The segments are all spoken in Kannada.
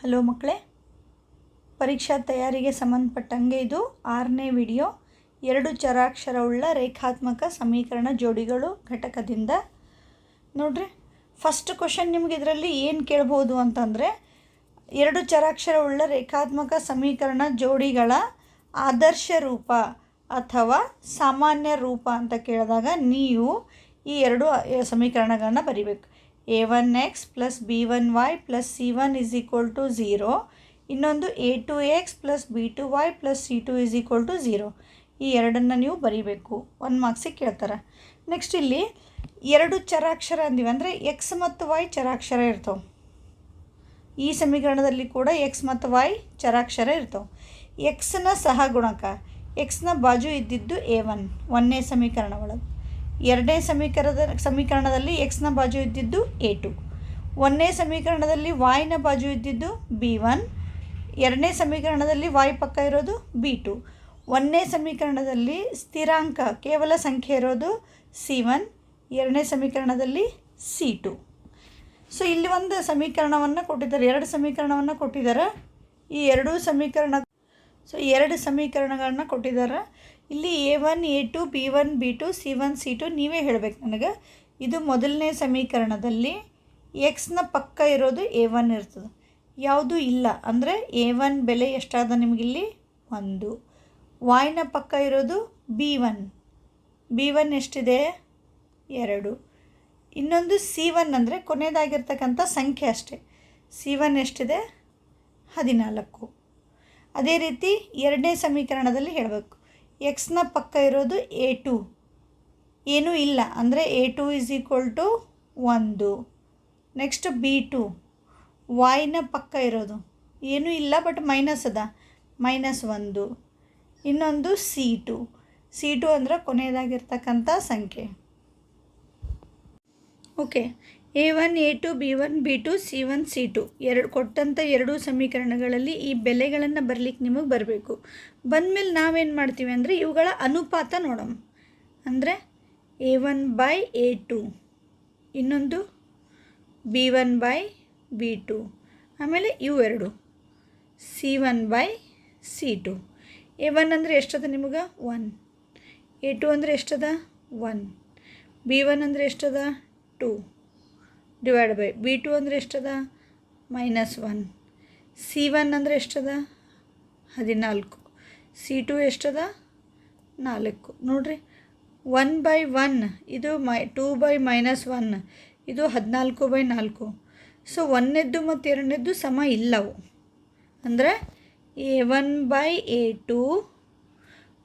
ಹಲೋ ಮಕ್ಕಳೇ, ಪರೀಕ್ಷಾ ತಯಾರಿಗೆ ಸಂಬಂಧಪಟ್ಟಂಗೆ ಇದು 6ನೇ ವಿಡಿಯೋ. 2 ಚರಾಕ್ಷರವುಳ್ಳ ರೇಖಾತ್ಮಕ ಸಮೀಕರಣ ಜೋಡಿಗಳು ಘಟಕದಿಂದ. ನೋಡ್ರಿ, ಫಸ್ಟ್ ಕ್ವಶನ್ ನಿಮಗೆ ಇದರಲ್ಲಿ ಏನು ಕೇಳ್ಬೋದು ಅಂತಂದರೆ, 2 ಚರಾಕ್ಷರವುಳ್ಳ ರೇಖಾತ್ಮಕ ಸಮೀಕರಣ ಜೋಡಿಗಳ ಆದರ್ಶ ರೂಪ ಅಥವಾ ಸಾಮಾನ್ಯ ರೂಪ ಅಂತ ಕೇಳಿದಾಗ ನೀವು ಈ 2 ಸಮೀಕರಣಗಳನ್ನು ಬರಿಬೇಕು. a1x + b1y + c1 = 0. ಇನ್ನೊಂದು a2x + b2y + c2 = 0. ಈ ಎರಡನ್ನು ನೀವು ಬರೀಬೇಕು. 1 ಮಾರ್ಕ್ಸಿಗೆ ಕೇಳ್ತಾರೆ. ನೆಕ್ಸ್ಟ್ ಇಲ್ಲಿ 2 ಚರಾಕ್ಷರ ಅಂದಿವಿ ಅಂದರೆ ಎಕ್ಸ್ ಮತ್ತು ವೈ ಚರಾಕ್ಷರ ಇರ್ತವೆ. ಈ ಸಮೀಕರಣದಲ್ಲಿ ಕೂಡ ಎಕ್ಸ್ ಮತ್ತು ವೈ ಚರಾಕ್ಷರ ಇರ್ತವೆ. ಎಕ್ಸ್ನ ಸಹಗುಣಕ, ಎಕ್ಸ್ನ ಬಾಜು ಇದ್ದಿದ್ದು a1 1ನೇ ಸಮೀಕರಣ ಒಳಗೆ. 2ನೇ ಸಮೀಕರಣದಲ್ಲಿ ಎಕ್ಸ್ನ ಬಾಜು ಇದ್ದಿದ್ದು a2. 1ನೇ ಸಮೀಕರಣದಲ್ಲಿ ವಾಯ್ನ ಬಾಜು ಇದ್ದಿದ್ದು b1. 2ನೇ ಸಮೀಕರಣದಲ್ಲಿ ವಾಯ್ ಪಕ್ಕ ಇರೋದು b2. 1ನೇ ಸಮೀಕರಣದಲ್ಲಿ ಸ್ಥಿರಾಂಕ ಕೇವಲ ಸಂಖ್ಯೆ ಇರೋದು c1. 2ನೇ ಸಮೀಕರಣದಲ್ಲಿ c2. ಸೊ ಇಲ್ಲಿ ಒಂದು ಸಮೀಕರಣವನ್ನು ಕೊಟ್ಟಿದ್ದಾರೆ, 2 ಸಮೀಕರಣವನ್ನು ಕೊಟ್ಟಿದ್ದಾರೆ. ಈ 2 ಸಮೀಕರಣಗಳನ್ನ ಕೊಟ್ಟಿದ್ದಾರೆ. ಇಲ್ಲಿ a1 a2 b1 b2 c1 c2 ನೀವೇ ಹೇಳಬೇಕು ನನಗೆ. ಇದು ಮೊದಲನೇ ಸಮೀಕರಣದಲ್ಲಿ ಎಕ್ಸ್ನ ಪಕ್ಕ ಇರೋದು a1 ಇರ್ತದೆ, ಯಾವುದೂ ಇಲ್ಲ ಅಂದರೆ a1 ಬೆಲೆ ಎಷ್ಟಾದ ನಿಮಗಿಲ್ಲಿ 1. ವಾಯ್ನ ಪಕ್ಕ ಇರೋದು b1 ಎಷ್ಟಿದೆ 2. ಇನ್ನೊಂದು c1 ಅಂದರೆ ಕೊನೆಯದಾಗಿರ್ತಕ್ಕಂಥ ಸಂಖ್ಯೆ ಅಷ್ಟೇ. c1 ಎಷ್ಟಿದೆ 14. ಅದೇ ರೀತಿ 2ನೇ ಸಮೀಕರಣದಲ್ಲಿ ಹೇಳಬೇಕು, ಎಕ್ಸ್ನ ಪಕ್ಕ ಇರೋದು a2 ಏನೂ ಇಲ್ಲ ಅಂದರೆ a2 = 1. ನೆಕ್ಸ್ಟ್ b2 ವಾಯ್ನ ಪಕ್ಕ ಇರೋದು ಏನೂ ಇಲ್ಲ ಬಟ್ ಮೈನಸ್ ಅದ, -1. ಇನ್ನೊಂದು c2 ಅಂದರೆ ಕೊನೆಯದಾಗಿರ್ತಕ್ಕಂಥ ಸಂಖ್ಯೆ. Okay, a1 a2 b1 b2 c1 c2 ಕೊಟ್ಟಂಥ 2 ಸಮೀಕರಣಗಳಲ್ಲಿ ಈ ಬೆಲೆಗಳನ್ನು ಬರಲಿಕ್ಕೆ ನಿಮಗೆ ಬರಬೇಕು. ಬಂದಮೇಲೆ ನಾವೇನು ಮಾಡ್ತೀವಿ ಅಂದರೆ ಇವುಗಳ ಅನುಪಾತ ನೋಡೋಣ. ಅಂದರೆ a1/a2, ಇನ್ನೊಂದು b1/b2, ಆಮೇಲೆ ಇವೆರಡು c1/c2. a1 ಅಂದರೆ ಎಷ್ಟದ ನಿಮಗೆ 1, a2 ಅಂದರೆ ಎಷ್ಟದ 1, b1 ಅಂದರೆ ಎಷ್ಟದ 2 / b2 ಅಂದರೆ ಎಷ್ಟದ -1, c1 ಅಂದರೆ ಎಷ್ಟದ 14, c2 ಎಷ್ಟದ 4. ನೋಡಿರಿ, 1/1 ಇದು 2/-1 ಇದು 14/4. ಸೊ 1ನೇದ್ದು ಮತ್ತು 2ನೇದ್ದು ಸಮ ಇಲ್ಲವು. ಅಂದರೆ a1/a2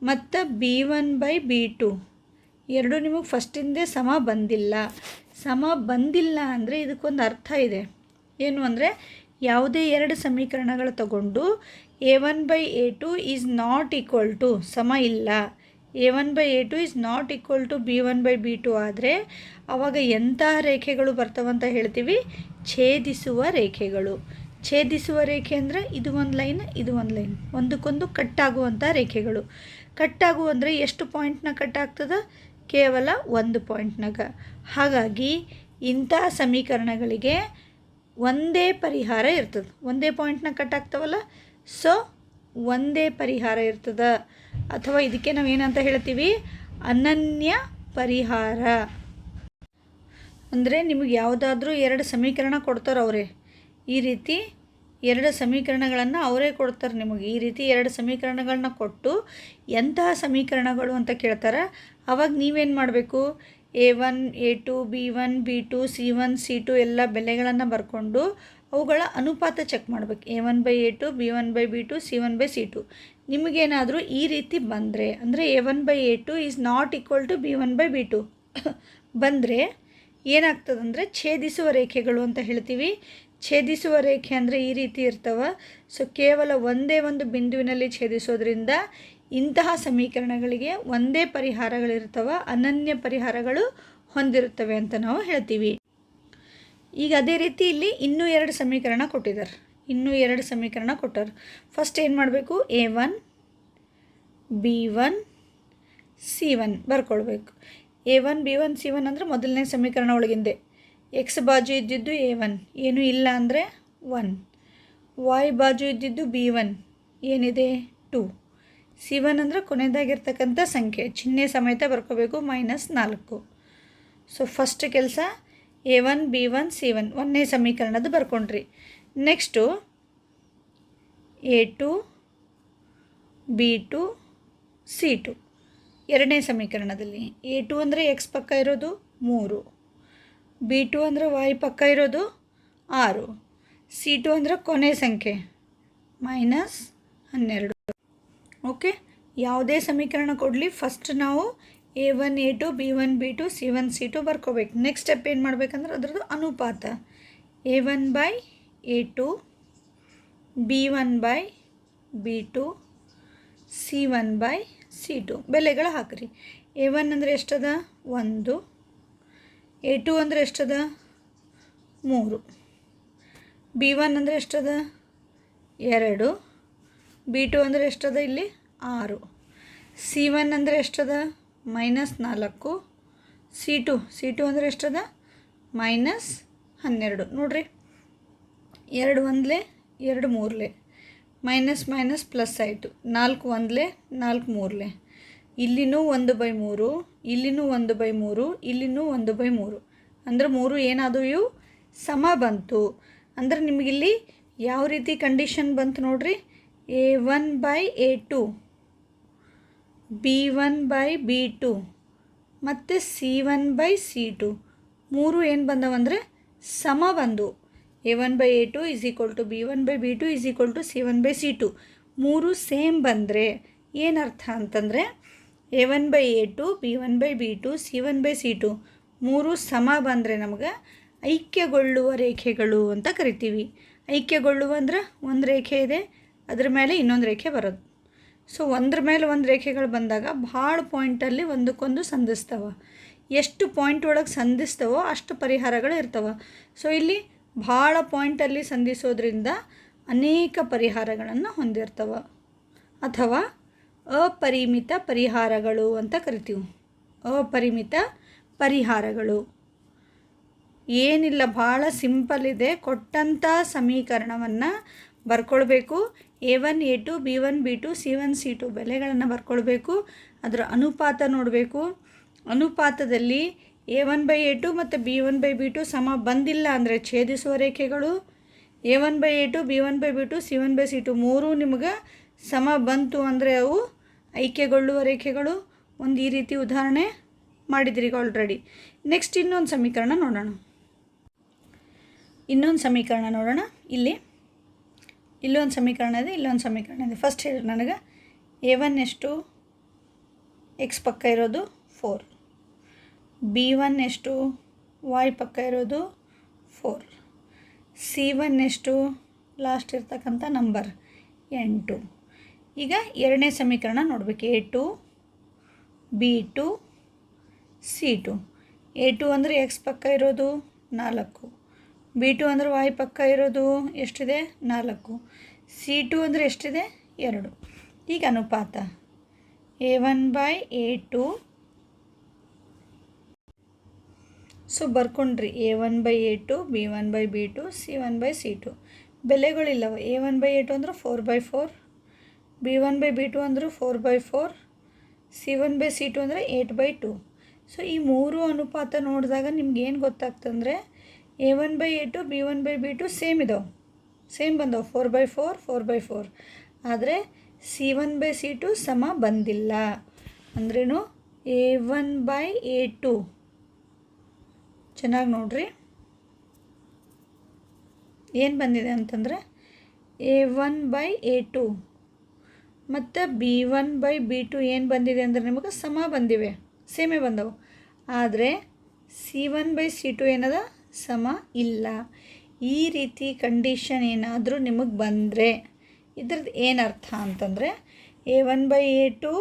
ಮತ್ತು b1/b2 ಎರಡು ನಿಮಗೆ ಫಸ್ಟಿಂದೇ ಸಮ ಬಂದಿಲ್ಲ ಅಂದರೆ ಇದಕ್ಕೊಂದು ಅರ್ಥ ಇದೆ. ಏನು ಅಂದರೆ ಯಾವುದೇ 2 ಸಮೀಕರಣಗಳು ತಗೊಂಡು a1/a2 is not equal to ಸಮ ಇಲ್ಲ, a1/a2 is not equal to b1/b2 ಆದರೆ ಆವಾಗ ಎಂಥ ರೇಖೆಗಳು ಬರ್ತವಂತ ಹೇಳ್ತೀವಿ, ಛೇದಿಸುವ ರೇಖೆಗಳು. ಛೇದಿಸುವ ರೇಖೆ ಅಂದರೆ ಇದು ಒಂದು ಲೈನ್, ಇದು ಒಂದು ಲೈನ್, ಒಂದಕ್ಕೊಂದು ಕಟ್ಟಾಗುವಂಥ ರೇಖೆಗಳು. ಕಟ್ಟಾಗುವ ಅಂದರೆ ಎಷ್ಟು ಪಾಯಿಂಟ್ನ ಕಟ್ಟಾಗ್ತದೆ, ಕೇವಲ 1 ಪಾಯಿಂಟ್ನಾಗ. ಹಾಗಾಗಿ ಇಂಥ ಸಮೀಕರಣಗಳಿಗೆ ಒಂದೇ ಪರಿಹಾರ ಇರ್ತದೆ. ಒಂದೇ ಪಾಯಿಂಟ್ನ ಕಟ್ಟಾಗ್ತವಲ್ಲ, ಸೊ ಒಂದೇ ಪರಿಹಾರ ಇರ್ತದೆ. ಅಥವಾ ಇದಕ್ಕೆ ನಾವು ಏನಂತ ಹೇಳ್ತೀವಿ, ಅನನ್ಯ ಪರಿಹಾರ. ಅಂದರೆ ನಿಮಗೆ ಯಾವುದಾದ್ರೂ 2 ಸಮೀಕರಣ ಕೊಡ್ತಾರೆ ಅವರೇ, ಈ ರೀತಿ 2 ಸಮೀಕರಣಗಳನ್ನು ಅವರೇ ಕೊಡ್ತಾರೆ ನಿಮಗೆ. ಈ ರೀತಿ 2 ಸಮೀಕರಣಗಳನ್ನ ಕೊಟ್ಟು ಎಂತಹ ಸಮೀಕರಣಗಳು ಅಂತ ಕೇಳ್ತಾರೆ. ಆವಾಗ ನೀವೇನು ಮಾಡಬೇಕು, a1 a2 b1 b2 c1 c2 ಎಲ್ಲ ಬೆಲೆಗಳನ್ನು ಬರ್ಕೊಂಡು ಅವುಗಳ ಅನುಪಾತ ಚೆಕ್ ಮಾಡಬೇಕು. a1/a2 b1/b2 c1/c2. ನಿಮಗೇನಾದರೂ ಈ ರೀತಿ ಬಂದರೆ ಅಂದರೆ a1/a2 is not equal to b1/b2 ಬಂದರೆ ಏನಾಗ್ತದಂದರೆ ಛೇದಿಸುವ ರೇಖೆಗಳು ಅಂತ ಹೇಳ್ತೀವಿ. ಛೇದಿಸುವ ರೇಖೆ ಅಂದರೆ ಈ ರೀತಿ ಇರ್ತವೆ. ಸೊ ಕೇವಲ ಒಂದೇ ಒಂದು ಬಿಂದುವಿನಲ್ಲಿ ಛೇದಿಸೋದ್ರಿಂದ ಇಂತಹ ಸಮೀಕರಣಗಳಿಗೆ ಒಂದೇ ಪರಿಹಾರಗಳಿರ್ತವೆ, ಅನನ್ಯ ಪರಿಹಾರಗಳು ಹೊಂದಿರುತ್ತವೆ ಅಂತ ನಾವು ಹೇಳ್ತೀವಿ. ಈಗ ಅದೇ ರೀತಿ ಇಲ್ಲಿ ಇನ್ನೂ 2 ಸಮೀಕರಣ ಕೊಟ್ಟಾರೆ. ಫಸ್ಟ್ ಏನು ಮಾಡಬೇಕು, a1 b1 c1 ಬರ್ಕೊಳ್ಬೇಕು. a1 b1 c1 ಅಂದರೆ ಮೊದಲನೇ ಸಮೀಕರಣ ಒಳಗಿಂದೆ ಎಕ್ಸ್ ಬಾಜು ಇದ್ದಿದ್ದು a1 ಏನೂ ಇಲ್ಲ ಅಂದರೆ 1. y ಬಾಜು ಇದ್ದಿದ್ದು B1 ಏನಿದೆ 2. C1 ಅಂದರೆ ಕೊನೆಯದಾಗಿರ್ತಕ್ಕಂಥ ಸಂಖ್ಯೆ, ಚಿಹ್ನೆ ಸಮೇತ ಬರ್ಕೋಬೇಕು, -4. ಸೊ ಫಸ್ಟ್ ಕೆಲಸ A1 B1 C1 ಒಂದನೇ ಸಮೀಕರಣದ ಬರ್ಕೊಂಡ್ರಿ. ನೆಕ್ಸ್ಟು A2 B2 C2 ಎರಡನೇ ಸಮೀಕರಣದಲ್ಲಿ A2 ಅಂದರೆ x ಪಕ್ಕ ಇರೋದು 3, B2 ಅಂದರೆ y ಪಕ್ಕ ಇರೋದು 6, C2 ಅಂದರೆ ಕೊನೆ ಸಂಖ್ಯೆ -12. ಓಕೆ, ಯಾವುದೇ ಸಮೀಕರಣ ಕೊಡಲಿ ಫಸ್ಟ್ ನಾವು A1 A2 B1 B2 C1 C2 ಬರ್ಕೋಬೇಕು. Next step ಏನು ಮಾಡಬೇಕಂದ್ರೆ ಅದರದ್ದು ಅನುಪಾತ A1 by A2 B1 by B2 C1 by C2 ಬೆಲೆಗಳು ಹಾಕಿರಿ. A1 ಅಂದರೆ ಎಷ್ಟದ 1, A2 ಅಂದರೆ ಎಷ್ಟದ 3, B1 ಅಂದರೆ ಎಷ್ಟದ 2, B2 ಅಂದರೆ ಎಷ್ಟದ ಇಲ್ಲಿ 6, C1 ಅಂದರೆ ಎಷ್ಟದ -4, C2 ಅಂದರೆ ಎಷ್ಟದ -12. ನೋಡ್ರಿ, 2 1 2 3 ಮೈನಸ್ ಮೈನಸ್ ಪ್ಲಸ್ ಆಯಿತು, 4 1 4 3 ಇಲ್ಲಿನೂ 1/3, ಇಲ್ಲಿನೂ 1/3, ಇಲ್ಲಿನೂ 1/3 ಅಂದರೆ 3 ಏನಾದವು ಇವು ಸಮ ಬಂತು. ಅಂದರೆ ನಿಮಗಿಲ್ಲಿ ಯಾವ ರೀತಿ ಕಂಡೀಷನ್ ಬಂತು ನೋಡ್ರಿ, A1 by A2 B1 by B2 ಮತ್ತು C1 ಬೈ C2 ಮೂರು ಏನು ಬಂದವಂದರೆ ಸಮ ಬಂದು. A1 by A2 is equal to B1 by B2 is equal to C1 by C2 ಮೂರು ಸೇಮ್ ಬಂದರೆ ಏನರ್ಥ ಅಂತಂದರೆ A1 by A2 B1 by B2 C1 by C2 ಮೂರು ಸಮ ಬಂದರೆ ನಮಗೆ ಐಕ್ಯಗೊಳ್ಳುವ ರೇಖೆಗಳು ಅಂತ ಕರಿತೀವಿ. ಐಕ್ಯಗೊಳ್ಳುವ ಅಂದ್ರೆ ಒಂದು ರೇಖೆ ಇದೆ, ಅದ್ರ ಮೇಲೆ ಇನ್ನೊಂದು ರೇಖೆ ಬರೋದು. ಸೊ ಒಂದ್ರ ಮೇಲೆ ಒಂದು ರೇಖೆಗಳು ಬಂದಾಗ ಭಾಳ ಪಾಯಿಂಟಲ್ಲಿ ಒಂದಕ್ಕೊಂದು ಸಂಧಿಸ್ತವೆ. ಎಷ್ಟು ಪಾಯಿಂಟ್ ಒಳಗೆ ಸಂಧಿಸ್ತವೋ ಅಷ್ಟು ಪರಿಹಾರಗಳು ಇರ್ತವೆ. ಸೊ ಇಲ್ಲಿ ಭಾಳ ಪಾಯಿಂಟಲ್ಲಿ ಸಂಧಿಸೋದ್ರಿಂದ ಅನೇಕ ಪರಿಹಾರಗಳನ್ನು ಹೊಂದಿರ್ತವೆ ಅಥವಾ ಅಪರಿಮಿತ ಪರಿಹಾರಗಳು ಅಂತ ಕರಿತೀವಿ. ಅಪರಿಮಿತ ಪರಿಹಾರಗಳು ಏನಿಲ್ಲ, ಭಾಳ ಸಿಂಪಲ್ ಇದೆ. ಕೊಟ್ಟಂಥ ಸಮೀಕರಣವನ್ನು ಬರ್ಕೊಳ್ಬೇಕು. A1 A2 B1 B2 C1 C2 ಬೆಲೆಗಳನ್ನು ಬರ್ಕೊಳ್ಬೇಕು. ಅದರ ಅನುಪಾತ ನೋಡಬೇಕು. ಅನುಪಾತದಲ್ಲಿ A1 ಬೈ A2 ಮತ್ತು B1 ಬೈ B2 ಸಮ ಬಂದಿಲ್ಲ ಅಂದರೆ ಛೇದಿಸುವ ರೇಖೆಗಳು, A1 by A2 B1 by B2 C1 by C2 ಮೂರು ನಿಮಗೆ ಸಮ ಬಂತು ಅಂದರೆ ಅವು ಐಕ್ಯಗೊಳ್ಳುವ ರೇಖೆಗಳು. ಒಂದು ಈ ರೀತಿ ಉದಾಹರಣೆ ಮಾಡಿದ್ರಿ ಆಲ್ರೆಡಿ. ನೆಕ್ಸ್ಟ್ ಇನ್ನೊಂದು ಸಮೀಕರಣ ನೋಡೋಣ. ಇಲ್ಲೊಂದು ಸಮೀಕರಣ ಇದೆ, ಇಲ್ಲೊಂದು ಸಮೀಕರಣ ಇದೆ. ಫಸ್ಟ್ ಹೇಳಿ ನನಗೆ A1 ಎಷ್ಟು, x ಪಕ್ಕ ಇರೋದು 4, B1 ಎಷ್ಟು, y ಪಕ್ಕ ಇರೋದು 4, C1 ಎಷ್ಟು, ಲಾಸ್ಟ್ ಇರ್ತಕ್ಕಂಥ ನಂಬರ್ 8. ಈಗ ಎರಡನೇ ಸಮೀಕರಣ ನೋಡಬೇಕು. A2 B2 C2. A2 ಅಂದರೆ x ಪಕ್ಕ ಇರೋದು 4, B2 ಅಂದರೆ y ಪಕ್ಕ ಇರೋದು ಎಷ್ಟಿದೆ 4, C2 ಅಂದರೆ ಎಷ್ಟಿದೆ 2. ಈಗ ಅನುಪಾತ A1 ಬೈ A2. ಸೊ ಬರ್ಕೊಂಡ್ರಿ A1 by A2 B1 by B2 C1 by C2 ಬೆಲೆಗಳಿಲ್ಲವ. A1 ಬೈ A2 ಅಂದ್ರೆ 4/4, B1 ಬೈ B2 ಅಂದ್ರೆ 4/4, C1 ಬೈ C2 ಅಂದರೆ 8/2. ಸೊ ಈ ಮೂರು ಅನುಪಾತ ನೋಡಿದಾಗ ನಿಮ್ಗೆ ಏನು ಗೊತ್ತಾಗ್ತಂದರೆ A1 by A2 B1 by B2 same ಇದಾವೆ, ಸೇಮ್ ಬಂದವು 4/4 4/4. ಆದರೆ C1 ಬೈ C2 ಸಮ ಬಂದಿಲ್ಲ. ಅಂದ್ರೇನು A1 ಬೈ A2 ಚೆನ್ನಾಗಿ ನೋಡ್ರಿ ಏನು ಬಂದಿದೆ ಅಂತಂದರೆ A1 ಬೈ A2 ಮತ್ತು B1 ಬೈ B2 ಏನು ಬಂದಿದೆ ಅಂದರೆ ನಿಮಗೆ ಸಮ ಬಂದಿವೆ, ಸೇಮೇ ಬಂದವು. ಆದರೆ C1 ಬೈ C2 ಏನದ ಸಮ ಇಲ್ಲ. ಈ ರೀತಿ ಕಂಡೀಷನ್ ಏನಾದರೂ ನಿಮಗೆ ಬಂದರೆ ಇದ್ರದ್ದು ಏನರ್ಥ ಅಂತಂದರೆ A1 by A2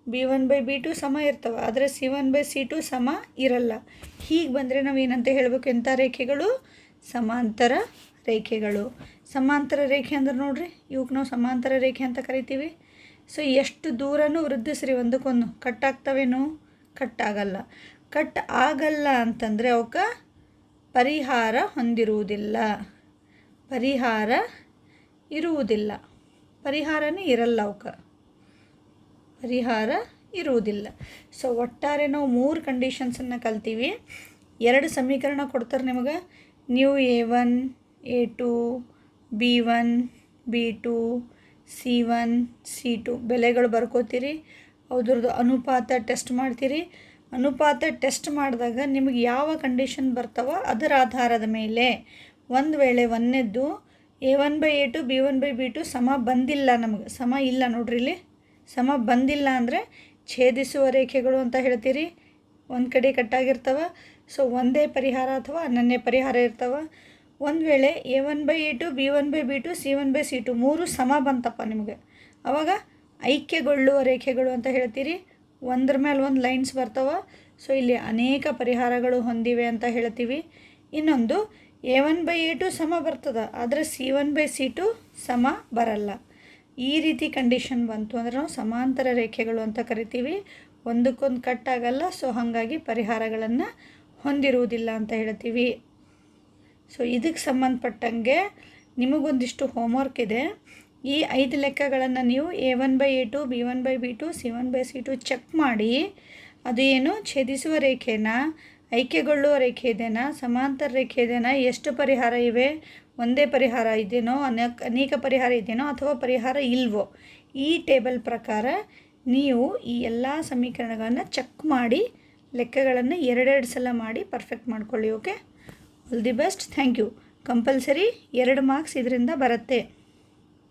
B1 by B2 ಸಮ ಇರ್ತವೆ, ಆದರೆ C1 ಬೈ C2 ಸಮ ಇರಲ್ಲ. ಹೀಗೆ ಬಂದರೆ ನಾವು ಏನಂತ ಹೇಳಬೇಕು, ಎಂಥ ರೇಖೆಗಳು, ಸಮಾಂತರ ರೇಖೆಗಳು. ಸಮಾಂತರ ರೇಖೆ ಅಂದ್ರೆ ನೋಡ್ರಿ, ಇವಕ್ಕೆ ನಾವು ಸಮಾಂತರ ರೇಖೆ ಅಂತ ಕರಿತೀವಿ. ಸೊ ಎಷ್ಟು ದೂರನೂ ವೃದ್ಧಿಸ್ರಿ ಒಂದಕ್ಕೊಂದು, ಕಟ್ಟಾಗ್ತವೇನೋ, ಕಟ್ಟಾಗಲ್ಲ. ಕಟ್ ಆಗಲ್ಲ ಅಂತಂದರೆ ಅವಕ್ಕೆ ಪರಿಹಾರ ಹೊಂದಿರುವುದಿಲ್ಲ. ಪರಿಹಾರ ಇರುವುದಿಲ್ಲ, ಪರಿಹಾರನೇ ಇರಲ್ಲ ಅವಕ್ಕೆ, ಪರಿಹಾರ ಇರುವುದಿಲ್ಲ. ಸೊ ಒಟ್ಟಾರೆ ನಾವು 3 ಕಂಡೀಷನ್ಸನ್ನು ಕಲ್ತೀವಿ. 2 ಸಮೀಕರಣ ಕೊಡ್ತಾರೆ ನಿಮಗೆ, new A1 A2 B1 B2 C1 C2 ಬೆಲೆಗಳು ಬರ್ಕೋತೀರಿ. ಅದ್ರದ್ದು ಅನುಪಾತ ಟೆಸ್ಟ್ ಮಾಡ್ತೀರಿ. ಅನುಪಾತ ಟೆಸ್ಟ್ ಮಾಡಿದಾಗ ನಿಮಗೆ ಯಾವ ಕಂಡೀಷನ್ ಬರ್ತಾವ ಅದರ ಆಧಾರದ ಮೇಲೆ, ಒಂದು ವೇಳೆ ಒಂದನೇದ್ದು A1/A2 B1/B2 ಸಮ ಬಂದಿಲ್ಲ, ನಮಗೆ ಸಮ ಇಲ್ಲ ನೋಡ್ರಿ, ಇಲ್ಲಿ ಸಮ ಬಂದಿಲ್ಲ ಅಂದರೆ ಛೇದಿಸುವ ರೇಖೆಗಳು ಅಂತ ಹೇಳ್ತೀರಿ. ಒಂದು ಕಡೆ ಕಟ್ಟಾಗಿರ್ತವೆ. ಸೊ ಒಂದೇ ಪರಿಹಾರ ಅಥವಾ ಅನನ್ಯ ಪರಿಹಾರ ಇರ್ತವೆ. ಒಂದು ವೇಳೆ A1/A2 B1/B2 C1/C2 3 ಸಮ ಬಂತಪ್ಪ ನಿಮಗೆ, ಆವಾಗ ಐಕ್ಯಗೊಳ್ಳುವ ರೇಖೆಗಳು ಅಂತ ಹೇಳ್ತೀರಿ. ಒಂದ್ರ ಮೇಲೆ ಒಂದು ಲೈನ್ಸ್ ಬರ್ತಾವೆ. ಸೊ ಇಲ್ಲಿ ಅನೇಕ ಪರಿಹಾರಗಳು ಹೊಂದಿವೆ ಅಂತ ಹೇಳ್ತೀವಿ. ಇನ್ನೊಂದು A1/A2 ಸಮ ಬರ್ತದೆ, ಆದರೆ C1/C2 ಸಮ ಬರಲ್ಲ. ಈ ರೀತಿ ಕಂಡೀಷನ್ ಬಂತು ಅಂದರೆ ನಾವು ಸಮಾಂತರ ರೇಖೆಗಳು ಅಂತ ಕರಿತೀವಿ. ಒಂದಕ್ಕೊಂದು ಕಟ್ ಆಗಲ್ಲ. ಸೊ ಹಾಗಾಗಿ ಪರಿಹಾರಗಳನ್ನು ಹೊಂದಿರುವುದಿಲ್ಲ ಅಂತ ಹೇಳ್ತೀವಿ. ಸೊ ಇದಕ್ಕೆ ಸಂಬಂಧಪಟ್ಟಂಗೆ ನಿಮಗೊಂದಿಷ್ಟು ಹೋಮ್ವರ್ಕ್ ಇದೆ. ಈ 5 ಲೆಕ್ಕಗಳನ್ನು ನೀವು A1/A2 B1/B2 C1/C2 ಚೆಕ್ ಮಾಡಿ, ಅದು ಏನು ಛೇದಿಸುವ ರೇಖೆನಾ, ಐಕ್ಯಗೊಳ್ಳುವ ರೇಖೆ ಇದೆನಾ, ಸಮಾಂತರ ರೇಖೆ ಇದೆನಾ, ಎಷ್ಟು ಪರಿಹಾರ ಇವೆ, ಒಂದೇ ಪರಿಹಾರ ಇದೆಯೋ, ಅನೇಕ ಪರಿಹಾರ ಇದೆಯೋ ಅಥವಾ ಪರಿಹಾರ ಇಲ್ವೋ, ಈ ಟೇಬಲ್ ಪ್ರಕಾರ ನೀವು ಈ ಎಲ್ಲ ಸಮೀಕರಣಗಳನ್ನು ಚೆಕ್ ಮಾಡಿ ಲೆಕ್ಕಗಳನ್ನು 2 ಸಲ ಮಾಡಿ ಪರ್ಫೆಕ್ಟ್ ಮಾಡ್ಕೊಳ್ಳಿ. Okay, all the best, thank you. Compulsory 2 marks ಇದರಿಂದ ಬರುತ್ತೆ.